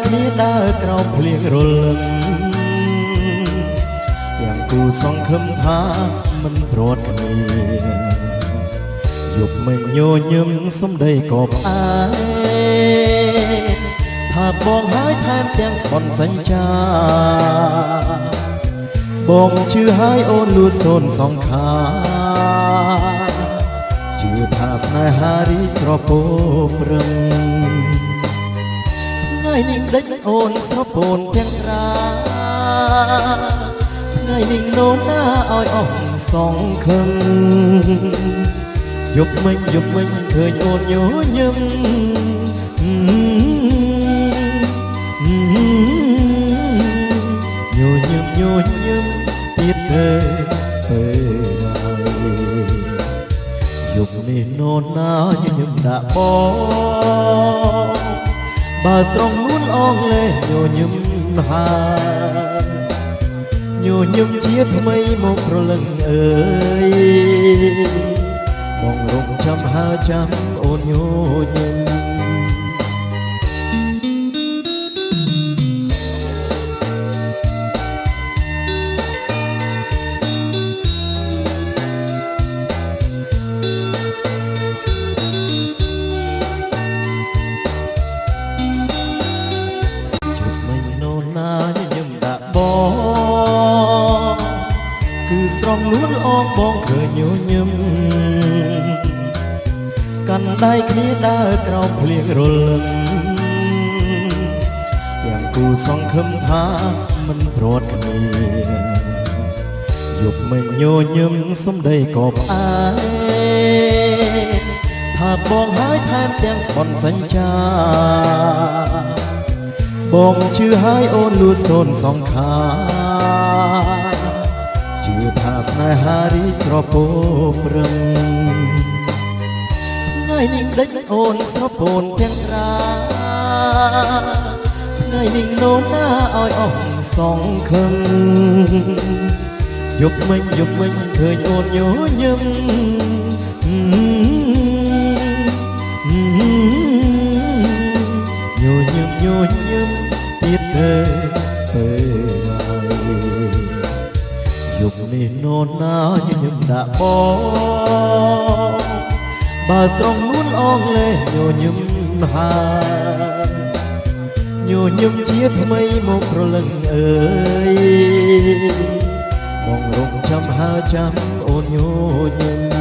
គ្នាដើរក្រោមភ្លៀងរលឹមទាំងគូសង្ឃឹមថាមិនព្រាត់គ្នាយប់មិញញញឹមសំដីក៏ផ្អែកថាបងហើយថែមទាំងស្បន់សញ្ចាបងជឿហើយអូនលួចសូនសង្ខាជឿថាស្នេហារីស្រពោព្រឹងថ្ងៃនេះដេចអូនស្រពោនទាំងត្រាថ្ងៃនេះនោមណាឲ្យអស់សងខឹងយប់មិញឃើញអូនញញឹមញញឹមទៀតទេពេលយប់នេះនោនណាញញឹមដាក់បងបើស្រងនួនអងលេញញឹមហើយញញឹមជាថ្មីមកប្រលឹងអើយបងរំចាំហើចាំអូនញញឹមគឺស្រងលួនអងបងឃើញញញឹមកាន់ដៃគ្នាដើរក្រោមភ្លៀងរលឹមទាំងគូសង្ឃឹមថាមិនព្រាត់គ្នាយប់មិញញញឹមសំដីក៏ផ្អែកថាបងហើយថែមទាំងស្បន់សញ្ចាបងជឿហើយអូនលួចសូនសង្ខាជឿថាស្នេហារីស្រពោព្រឹងថ្ងៃនេះដេចអូនស្រពោនទាំងត្រាថ្ងៃនេះនោមណាឲ្យអស់សងខឹងយប់មិញឃើញអូនញញឹមញញឹមទៀតទេពេលយប់នេះនោនណាញញឹមដាក់បងបើស្រងនួនអងលេញញឹមហើយញញឹមជាថ្មីមកប្រលឹងអើយបងរំចាំហើចាំអូនញញឹម